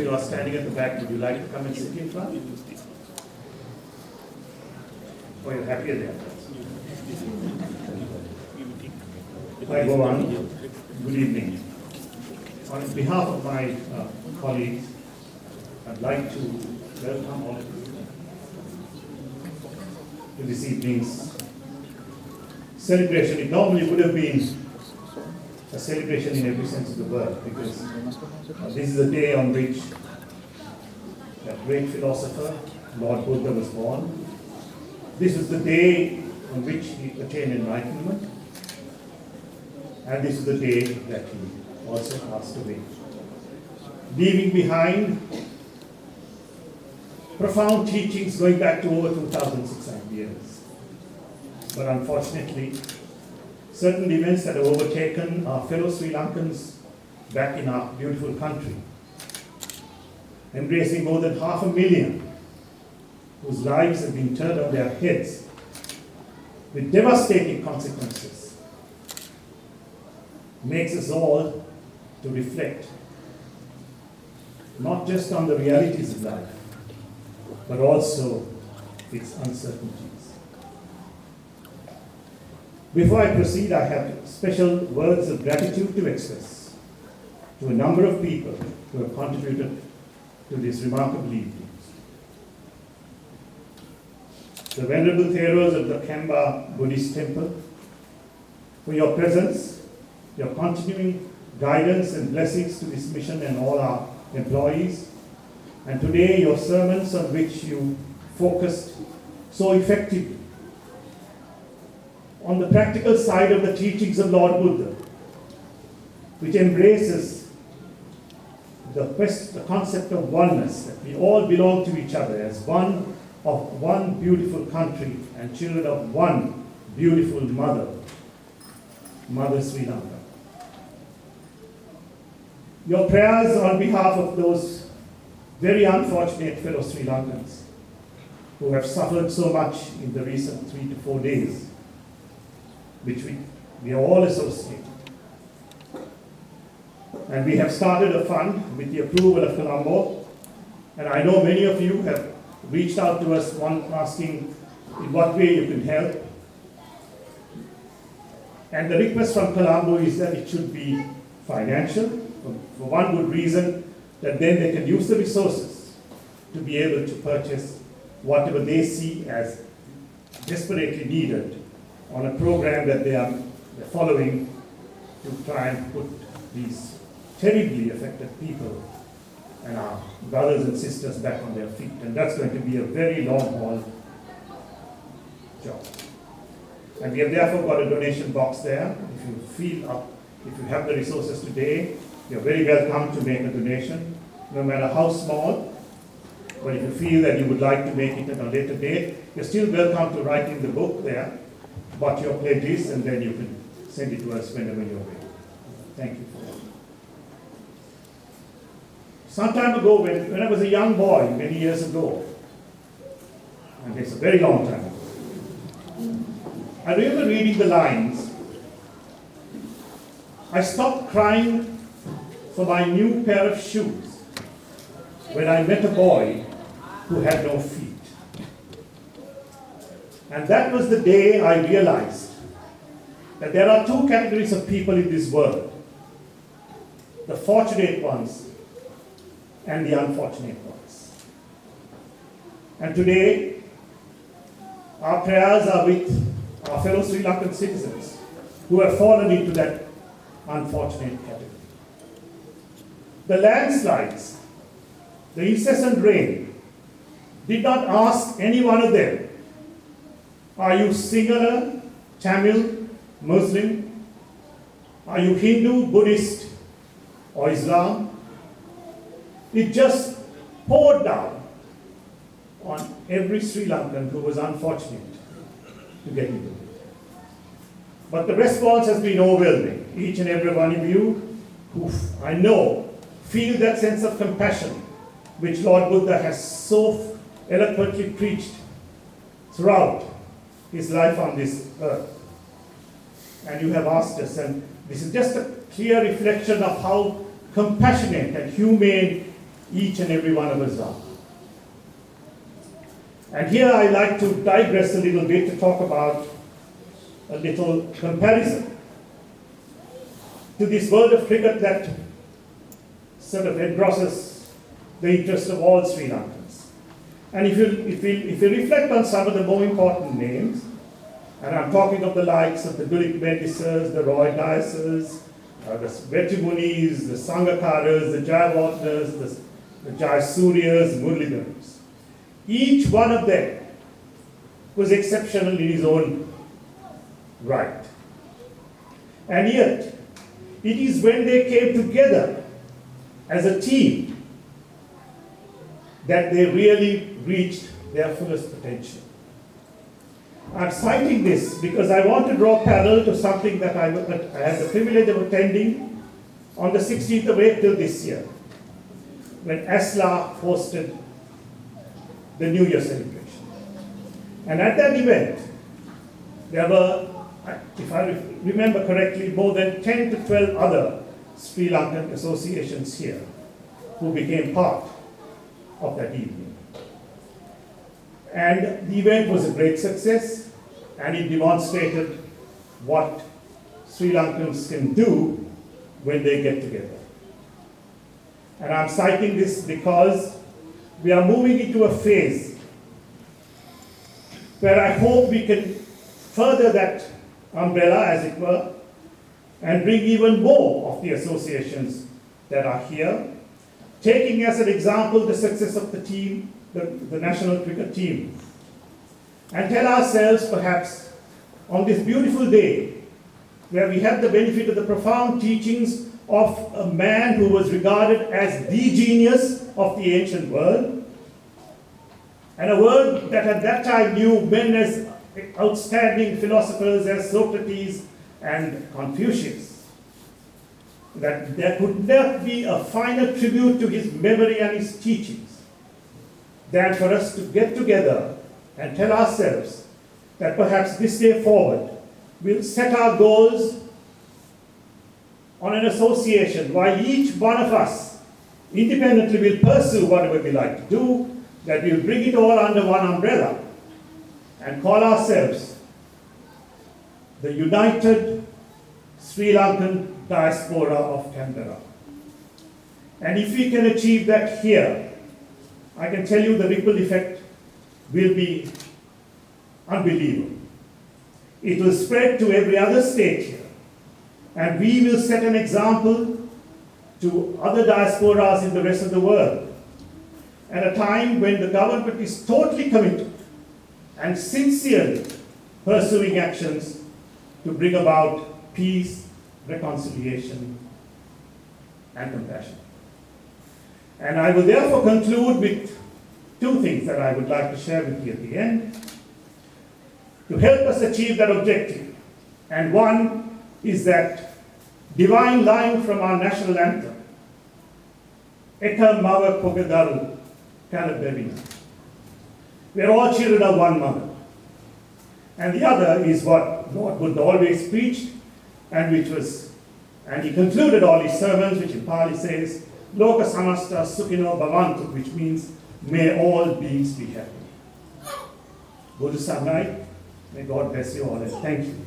you are standing at the back, would you like to come and sit in front? Oh, you're happier there. I go on. Good evening. On behalf of my colleagues, I'd like to welcome all of you to this evening's celebration. It normally would have been a celebration in every sense of the word, because this is the day on which that great philosopher, Lord Buddha, was born. This is the day on which he attained enlightenment, and this is the day that he also passed away, leaving behind profound teachings going back to over 2,600 years. But unfortunately, certain events that have overtaken our fellow Sri Lankans back in our beautiful country, embracing more than 500,000 whose lives have been turned on their heads with devastating consequences, makes us all to reflect not just on the realities of life, but also its uncertainties. Before I proceed, I have special words of gratitude to express to a number of people who have contributed to this remarkable evening. The Venerable Theros of the Canberra Buddhist Temple, for your presence, your continuing guidance and blessings to this mission and all our employees, and today your sermons on which you focused so effectively on the practical side of the teachings of Lord Buddha, which embraces the concept of oneness, that we all belong to each other as one of one beautiful country and children of one beautiful mother, Mother Sri Lanka. Your prayers on behalf of those very unfortunate fellow Sri Lankans who have suffered so much in the recent 3 to 4 days, which we are all associated. And we have started a fund with the approval of Colombo, and I know many of you have reached out to us, one asking in what way you can help. And the request from Colombo is that it should be financial, for one good reason, that then they can use the resources to be able to purchase whatever they see as desperately needed on a program that they're following to try and put these terribly affected people and our brothers and sisters back on their feet. And that's going to be a very long haul job. And we have therefore got a donation box there. If you feel up, if you have the resources today, you're very welcome to make a donation, no matter how small. But if you feel that you would like to make it at a later date, you're still welcome to write in the book there what your pledge is, and then you can send it to us whenever you're ready. Thank you for that. Some time ago, when I was a young boy, many years ago, and it's a very long time ago, I remember reading the lines, "I stopped crying for my new pair of shoes when I met a boy who had no feet." And that was the day I realized that there are two categories of people in this world: the fortunate ones and the unfortunate ones. And today, our prayers are with our fellow Sri Lankan citizens who have fallen into that unfortunate category. The landslides, the incessant rain, did not ask any one of them, are you Sinhala, Tamil, Muslim? Are you Hindu, Buddhist, or Islam? It just poured down on every Sri Lankan who was unfortunate to get into it. But the response has been overwhelming. Each and every one of you who I know feel that sense of compassion which Lord Buddha has so eloquently preached throughout his life on this earth. And you have asked us, and this is just a clear reflection of how compassionate and humane each and every one of us are. And here I like to digress a little bit to talk about a little comparison to this world of cricket that sort of engrosses the interest of all Sri Lankans. And if you reflect on some of the more important names, and I'm talking of the likes of the Dulit Bendisers, the Roy Dicers, the Vetimunis, the Sangakaras, the Jayawardners, the Jayasuryas, Muralidharans. Each one of them was exceptional in his own right. And yet, it is when they came together as a team that they really reached their fullest potential. I'm citing this because I want to draw parallel to something that I had the privilege of attending on the 16th of April this year, when ASLA hosted the New Year celebration. And at that event, there were, if I remember correctly, more than 10 to 12 other Sri Lankan associations here who became part of that evening. And the event was a great success, and it demonstrated what Sri Lankans can do when they get together. And I'm citing this because we are moving into a phase where I hope we can further that umbrella, as it were, and bring even more of the associations that are here, taking as an example the success of the team, the national cricket team, and tell ourselves perhaps on this beautiful day where we have the benefit of the profound teachings of a man who was regarded as the genius of the ancient world, and a world that at that time knew men as outstanding philosophers as Socrates and Confucius, that there could not be a finer tribute to his memory and his teachings than for us to get together and tell ourselves that perhaps this day forward we'll set our goals on an association, while each one of us independently will pursue whatever we like to do, that we'll bring it all under one umbrella and call ourselves the United Sri Lankan Diaspora of Canberra. And if we can achieve that here, I can tell you the ripple effect will be unbelievable. It will spread to every other state here, and we will set an example to other diasporas in the rest of the world at a time when the government is totally committed and sincerely pursuing actions to bring about peace, reconciliation, and compassion. And I will therefore conclude with two things that I would like to share with you at the end to help us achieve that objective. And one is that divine line from our national anthem, Eka Mawa Pogadaru Kalabevina. We are all children of one mother. And the other is what Lord Buddha always preached, and he concluded all his sermons, which in Pali says, Loka Samasta Sukhino Bhavantu, which means, may all beings be happy. Buddha Sangai, may God bless you all, and thank you.